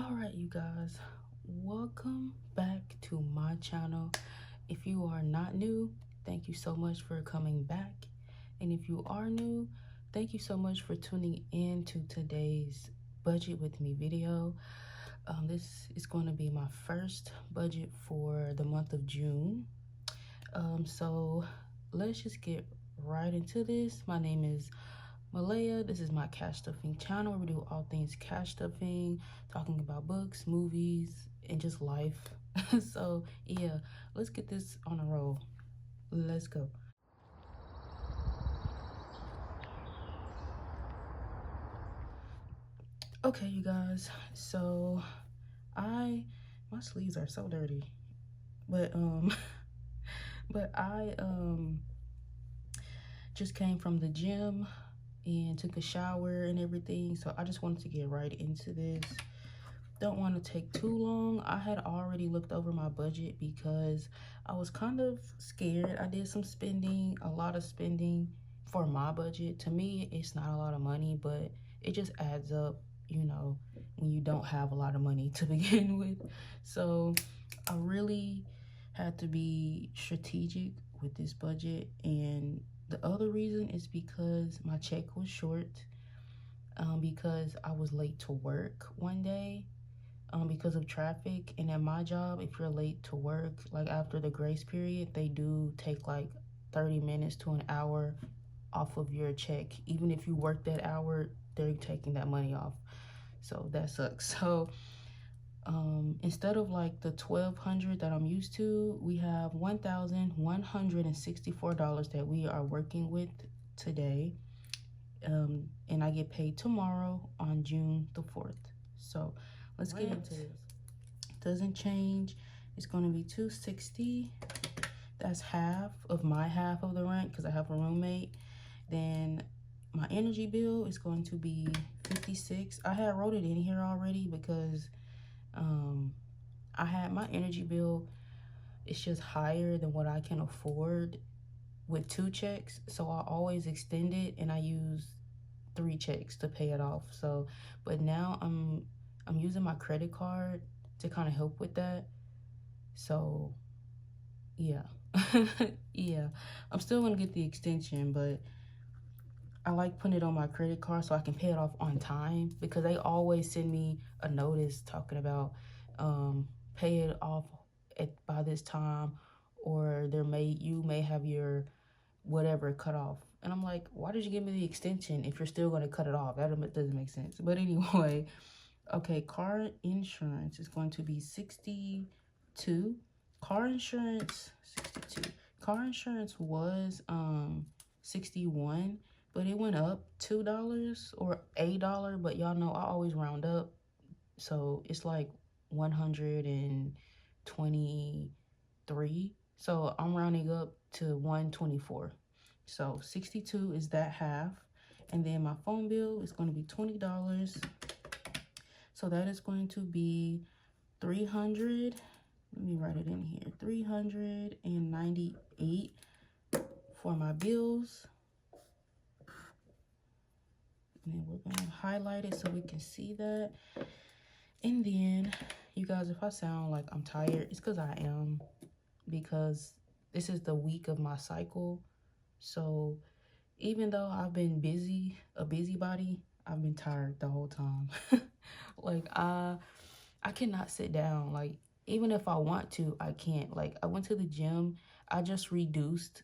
All right, you guys, welcome back to my channel. If you are not new, thank you so much for coming back. And if you are new, thank you so much for tuning in to today's budget with me video. This is going to be my first budget for the month of June. So let's just get right into this. My name is Malaya. This is my cash stuffing channel where we do all things cash stuffing, talking about books, movies, and just life. So yeah, let's get this on a roll. Let's go. Okay, you guys, so my sleeves are so dirty, but I just came from the gym and took a shower and everything, so I just wanted to get right into this. Don't want to take too long. I had already looked over my budget because I was kind of scared. I did some spending, a lot of spending for my budget. To me, it's not a lot of money, but it just adds up, you know, when you don't have a lot of money to begin with. So I really had to be strategic with this budget, and the other reason is because my check was short, because I was late to work one day because of traffic. And at my job, if you're late to work, like after the grace period, they do take like 30 minutes to an hour off of your check. Even if you work that hour, they're taking that money off. So that sucks. So instead of like the $1,200 that I'm used to, we have $1,164 that we are working with today. And I get paid tomorrow on June the 4th. So let's get into this. Doesn't change. It's going to be $260. That's half of my half of the rent because I have a roommate. Then my energy bill is going to be $56. I had wrote it in here already because I had my energy bill. It's just higher than what I can afford with 2 checks, so I always extend it and I use 3 checks to pay it off. So but now I'm using my credit card to kind of help with that. So yeah. Yeah, I'm still gonna get the extension, but I like putting it on my credit card so I can pay it off on time, because they always send me a notice talking about pay it off by this time, or you may have your whatever cut off. And I'm like, why did you give me the extension if you're still going to cut it off? That doesn't make sense. But anyway, okay, car insurance is going to be $62. Car insurance, $62. Car insurance was $61, but it went up $2 or $8, but y'all know I always round up. So it's like 123. So I'm rounding up to 124. So 62 is that half. And then my phone bill is going to be $20. So that is going to be 300. Let me write it in here. 398 for my bills. And then we're going to highlight it so we can see that. And then, you guys, if I sound like I'm tired, it's because I am, because this is the week of my cycle. So even though I've been busy, a busybody, I've been tired the whole time. Like I cannot sit down. Like even if I want to, I can't. Like I went to the gym. I just reduced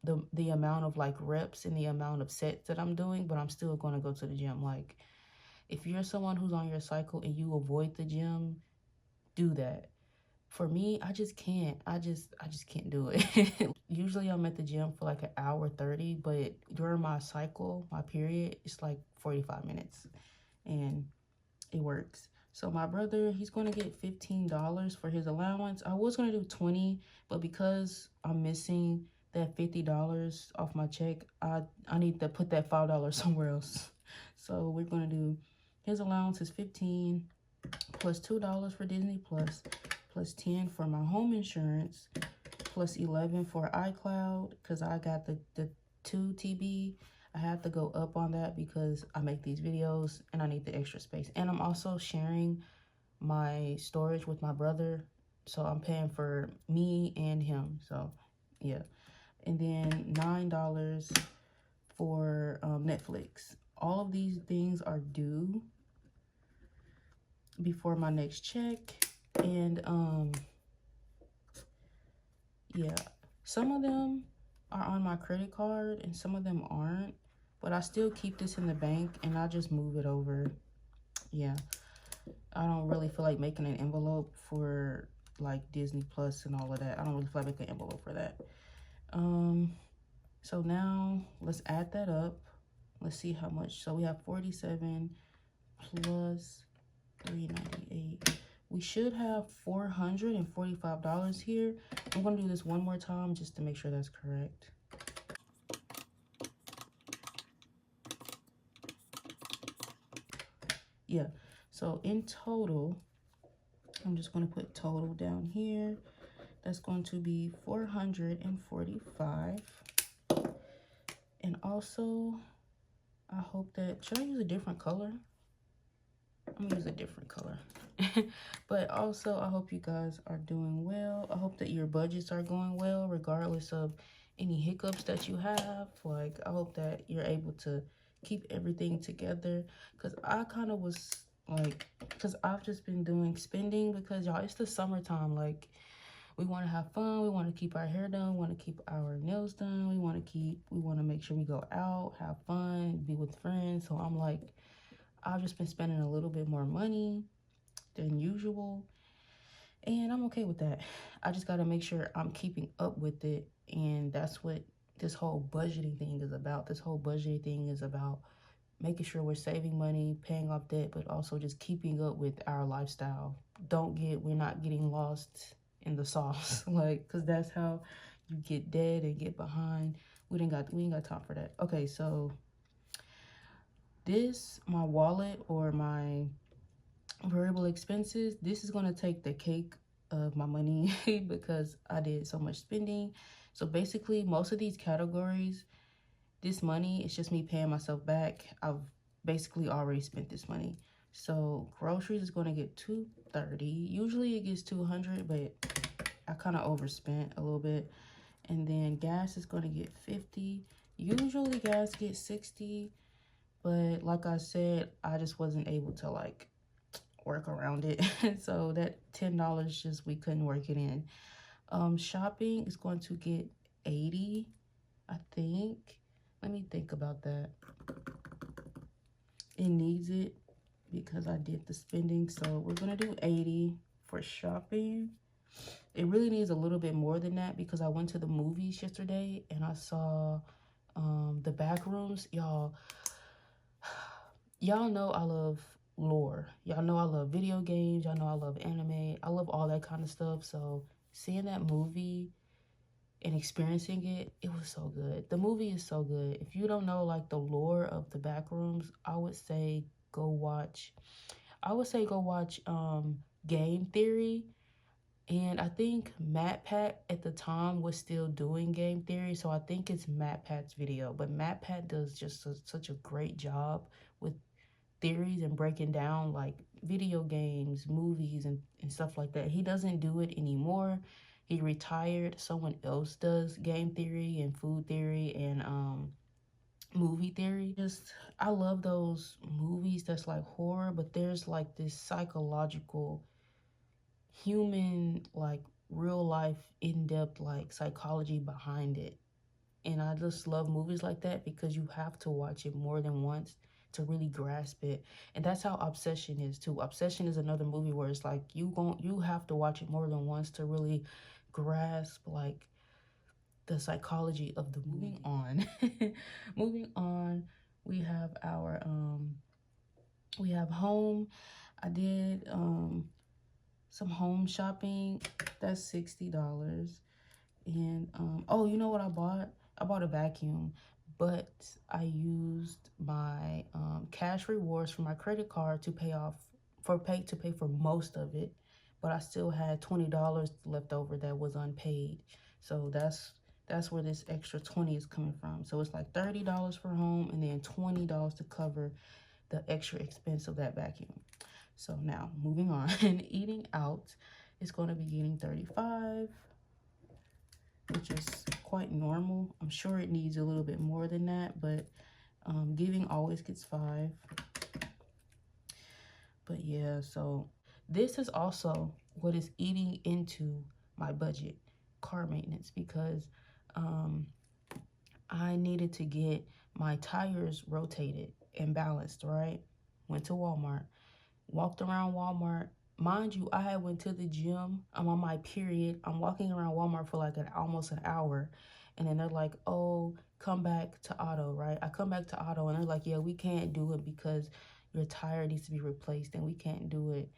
the amount of like reps and the amount of sets that I'm doing, but I'm still going to go to the gym. Like if you're someone who's on your cycle and you avoid the gym, do that. For me, I just can't. I just can't do it. Usually I'm at the gym for like an hour 30, but during my cycle, my period, it's like 45 minutes and it works. So my brother, he's going to get $15 for his allowance. I was going to do 20, but because I'm missing that $50 off my check, I need to put that $5 somewhere else. So we're going to do, his allowance is 15 plus $2 for Disney Plus, plus 10 for my home insurance, plus 11 for iCloud, because I got the 2 TB. I have to go up on that because I make these videos and I need the extra space. And I'm also sharing my storage with my brother. So I'm paying for me and him. So yeah. And then $9 for Netflix. All of these things are due before my next check. And yeah, some of them are on my credit card and some of them aren't, but I still keep this in the bank and I just move it over. Yeah, I don't really feel like making an envelope for like Disney Plus and all of that. I don't really feel like making an envelope for that. So now let's add that up. Let's see how much. So we have 47 plus 398. We should have $445 here. I'm gonna do this one more time just to make sure that's correct. Yeah, so in total, I'm just gonna put total down here. That's going to be 445. And also, I hope that, should I use a different color? I'm gonna use a different color. But also, I hope you guys are doing well. I hope that your budgets are going well, regardless of any hiccups that you have. Like, I hope that you're able to keep everything together. Because I kind of was like, because I've just been doing spending because, y'all, it's the summertime. Like, we want to have fun. We want to keep our hair done. We want to keep our nails done. We want to make sure we go out, have fun, be with friends. So I'm like, I've just been spending a little bit more money than usual, and I'm okay with that. I just got to make sure I'm keeping up with it, and that's what this whole budgeting thing is about. This whole budgeting thing is about making sure we're saving money, paying off debt, but also just keeping up with our lifestyle. We're not getting lost in the sauce, like, because that's how you get dead and get behind. We ain't got time for that. Okay, so my wallet or my variable expenses, this is going to take the cake of my money because I did so much spending. So basically, most of these categories, this money is just me paying myself back. I've basically already spent this money. So groceries is going to get $230. Usually it gets $200, but I kind of overspent a little bit. And then gas is going to get $50. Usually gas gets $60, but like I said, I just wasn't able to like work around it. So that $10 just, we couldn't work it in. Shopping is going to get $80, I think. Let me think about that. It needs it because I did the spending. So we're gonna do $80 for shopping. It really needs a little bit more than that because I went to the movies yesterday and I saw the back rooms. Y'all know I love lore. Y'all know I love video games. Y'all know I love anime. I love all that kind of stuff. So seeing that movie and experiencing it, it was so good. The movie is so good. If you don't know like the lore of the back rooms, I would say go watch Game Theory. And I think MatPat at the time was still doing Game Theory, so I think it's MatPat's video. But MatPat does just such a great job with theories and breaking down like video games, movies, and stuff like that. He doesn't do it anymore. He retired. Someone else does game theory and food theory and movie theory. I love those movies that's like horror, but there's like this psychological, human, like real life, in-depth like psychology behind it. And I just love movies like that because you have to watch it more than once to really grasp it. And that's how Obsession is too. Obsession is another movie where it's like you have to watch it more than once to really grasp like the psychology of the movie. Moving on, we have our we have home. I did some home shopping. That's $60. And oh, you know what I bought? I bought a vacuum, but I used my cash rewards from my credit card to pay for most of it, but I still had $20 left over that was unpaid. So that's where this extra 20 is coming from. So it's like $30 for home and then $20 to cover the extra expense of that vacuum. So now moving on, eating out is going to be getting $35, which is quite normal. I'm sure it needs a little bit more than that, but giving always gets $5. But yeah, so this is also what is eating into my budget, car maintenance, because I needed to get my tires rotated and balanced, right? Went to Walmart, walked around Walmart. Mind you, I had went to the gym. I'm on my period. I'm walking around Walmart for like almost an hour. And then they're like, oh, come back to auto, right? I come back to auto and they're like, yeah, we can't do it because your tire needs to be replaced and we can't do it.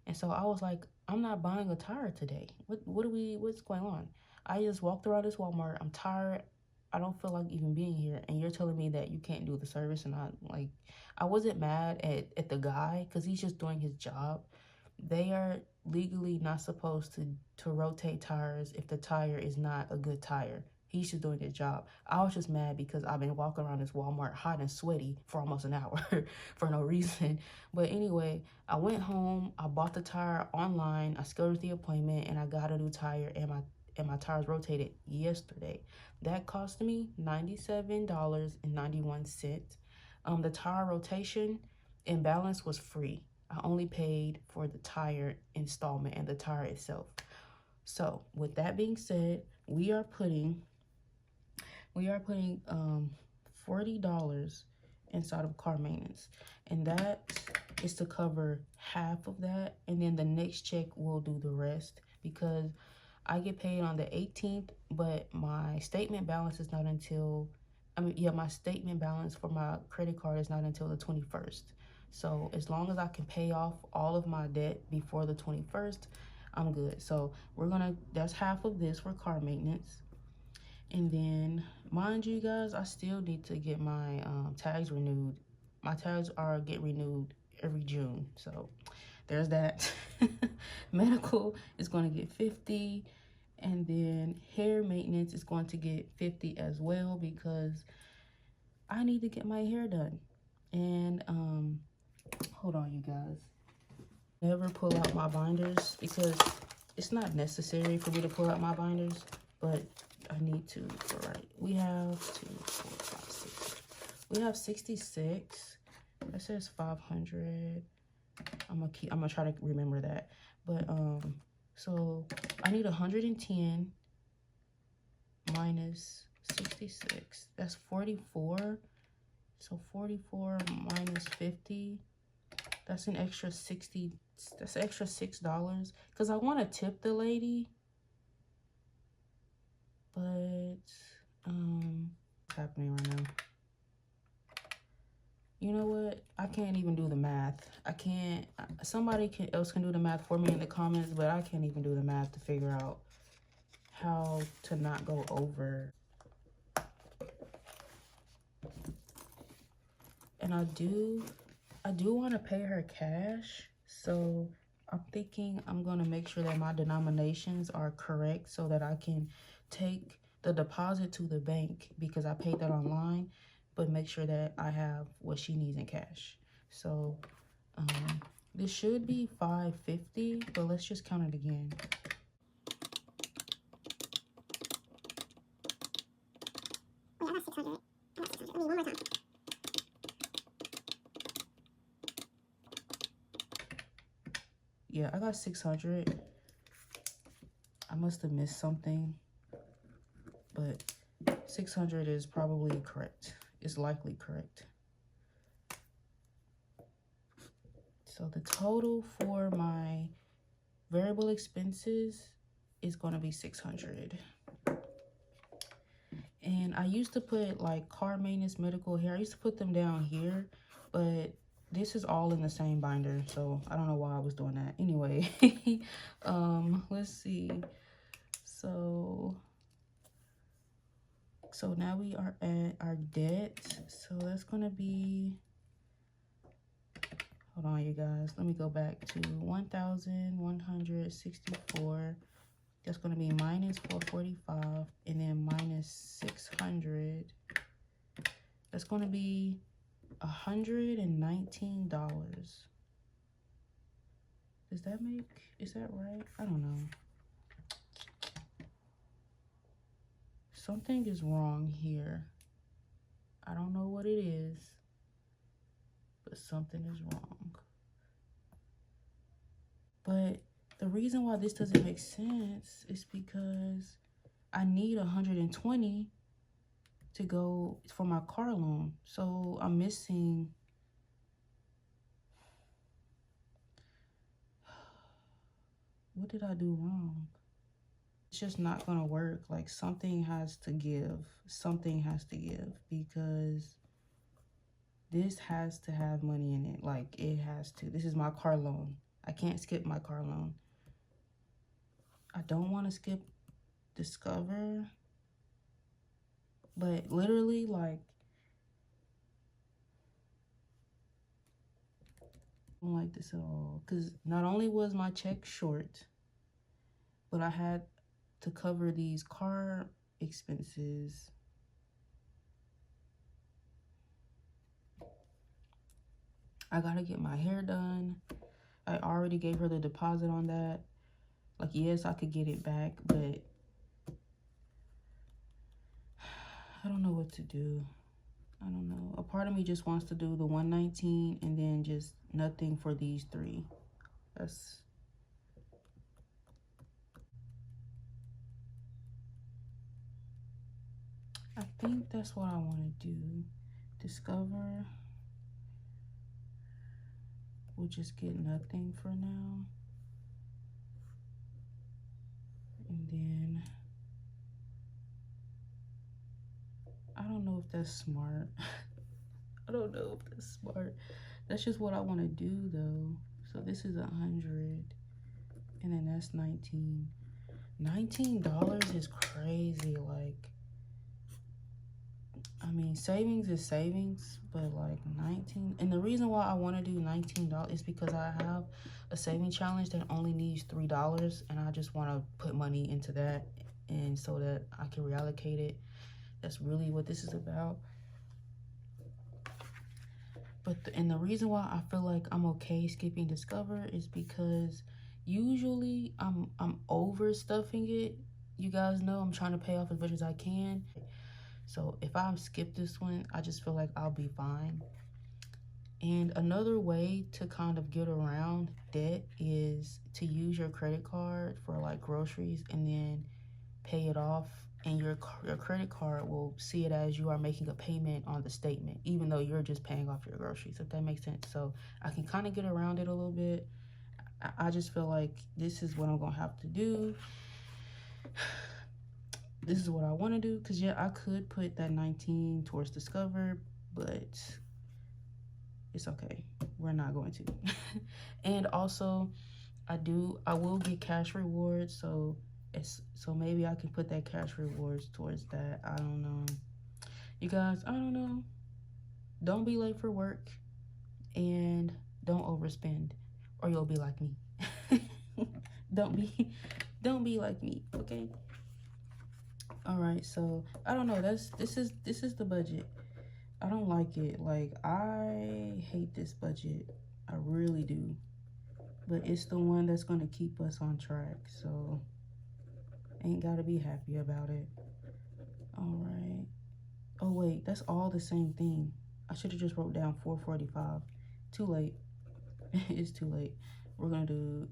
And so I was like, I'm not buying a tire today. What's going on? I just walked around this Walmart. I'm tired. I don't feel like even being here. And you're telling me that you can't do the service. And I wasn't mad at the guy because he's just doing his job. They are legally not supposed to rotate tires if the tire is not a good tire. He's just doing his job. I was just mad because I've been walking around this Walmart hot and sweaty for almost an hour for no reason. But anyway, I went home, I bought the tire online, I scheduled the appointment, and I got a new tire, and my tires rotated yesterday. That cost me $97.91. The tire rotation and balance was free. I only paid for the tire installment and the tire itself. So with that being said, we are putting $40 inside of car maintenance, and that is to cover half of that, and then the next check will do the rest because I get paid on the 18th, but my statement balance is not until my statement balance for my credit card is not until the 21st. So as long as I can pay off all of my debt before the 21st, I'm good. So that's half of this for car maintenance. And then, mind you guys, I still need to get my tags renewed. My tags get renewed every June. So there's that. Medical is going to get $50. And then hair maintenance is going to get $50 as well because I need to get my hair done. And hold on, you guys. Never pull out my binders because it's not necessary for me to pull out my binders, but I need to. All right, we have 2, 4, 5, 6. We have 66. That says 500. I'm gonna try to remember that. But so I need 110 minus 66. That's 44. So 44 minus 50. That's an extra 60. That's an extra $6 because I want to tip the lady. But what's happening right now? You know what? I can't even do the math. I can't. Somebody else can do the math for me in the comments, but I can't even do the math to figure out how to not go over. And I do want to pay her cash, so I'm thinking I'm going to make sure that my denominations are correct so that I can take the deposit to the bank because I paid that online, but make sure that I have what she needs in cash. So this should be $550, but let's just count it again. Wait, I got 600. I mean, one more time. Yeah, I got 600. I must have missed something, but 600 is probably correct. It's likely correct. So the total for my variable expenses is going to be 600. And I used to put like car maintenance, medical, hair. I used to put them down here, but this is all in the same binder, so I don't know why I was doing that. Anyway, let's see. So now we are at our debt. So that's gonna be, hold on, you guys. Let me go back to 1,164. That's gonna be minus 445, and then minus 600. That's gonna be $119. Is that right? I don't know. Something is wrong here. I don't know what it is, but something is wrong. But the reason why this doesn't make sense is because I need 120 to go for my car loan. So I'm missing. What did I do wrong? It's just not gonna work. Like, something has to give. Something has to give, because this has to have money in it. Like, it has to. This is my car loan. I can't skip my car loan. I don't want to skip Discover. But literally, like, I don't like this at all. Because not only was my check short, but I had to cover these car expenses. I gotta get my hair done. I already gave her the deposit on that. Like, yes, I could get it back, but I don't know what to do. I don't know. A part of me just wants to do the 119 and then just nothing for these three. I think that's what I want to do. Discover. We'll just get nothing for now. And then I don't know if that's smart. I don't know if that's smart. That's just what I want to do though. So this is 100 and then that's 19. $19 is crazy. Like, I mean, savings is savings, but like 19. And the reason why I want to do $19 is because I have a saving challenge that only needs $3, and I just want to put money into that, and so that I can reallocate it. That's really what this is about. But and the reason why I feel like I'm okay skipping Discover is because usually I'm overstuffing it. You guys know I'm trying to pay off as much as I can. So if I skip this one, I just feel like I'll be fine. And another way to kind of get around debt is to use your credit card for like groceries and then pay it off, and your credit card will see it as you are making a payment on the statement, even though you're just paying off your groceries, if that makes sense. So I can kind of get around it a little bit. I just feel like this is what I'm gonna have to do. This is what I want to do, because yeah, I could put that 19 towards Discover, but it's okay. We're not going to. And also, I will get cash rewards, so maybe I can put that cash rewards towards that. I don't know. You guys, I don't know. Don't be late for work, and don't overspend, or you'll be like me. Don't be like me, okay? All right, so I don't know. This is the budget. I don't like it. Like, I hate this budget. I really do. But it's the one that's gonna keep us on track. So ain't gotta be happy about it. All right. Oh wait, that's all the same thing. I should have just wrote down 445. Too late. It's too late. We're gonna do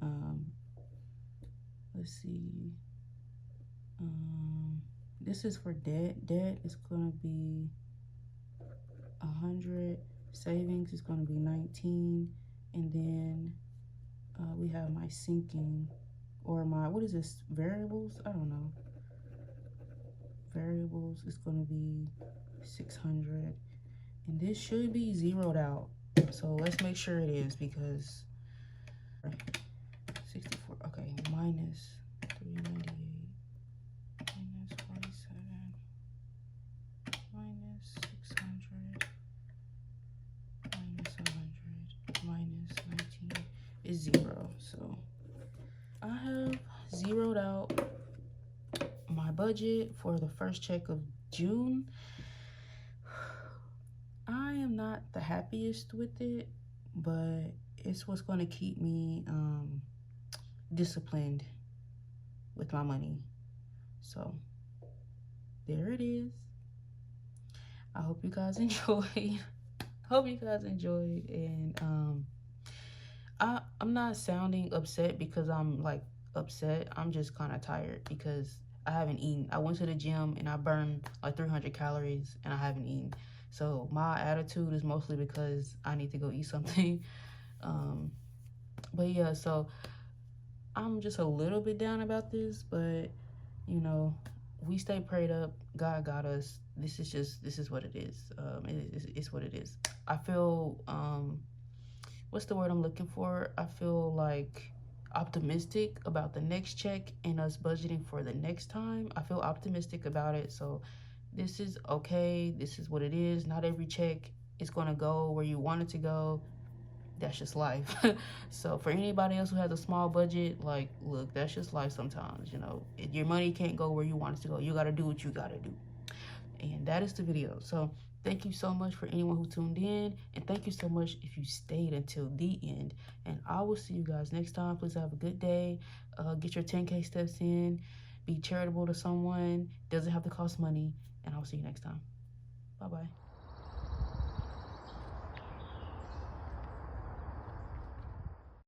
let's see. This is for debt. Debt is gonna be 100. Savings is gonna be 19, and then we have my sinking, or my, what is this, variables? I don't know. Variables is gonna be 600, and this should be zeroed out. So let's make sure it is, because 64. Okay, minus 398. Minus 47. Minus 600. Minus 100. Minus 19 is 0. So I have zeroed out my budget for the first check of June. I am not the happiest with it, but it's what's going to keep me disciplined with my money. So there it is. I hope you guys enjoyed. And I'm not sounding upset because I'm like upset. I'm just kind of tired because I haven't eaten. I went to the gym and I burned like 300 calories and I haven't eaten. So my attitude is mostly because I need to go eat something. But yeah, so I'm just a little bit down about this, but you know, we stay prayed up. God got us. This is what it is. It's what it is. I feel what's the word I'm looking for? I feel like optimistic about the next check and us budgeting for the next time. I feel optimistic about it. So this is okay. This is what it is. Not every check is going to go where you want it to go. That's just life. So for anybody else who has a small budget, like, look, that's just life sometimes. You know, your money can't go where you want it to go. You got to do what you got to do. And that is the video. So thank you so much for anyone who tuned in, and thank you so much if you stayed until the end. And I will see you guys next time. Please have a good day. Get your 10K steps in. Be charitable to someone. Doesn't have to cost money. And I'll see you next time. Bye bye.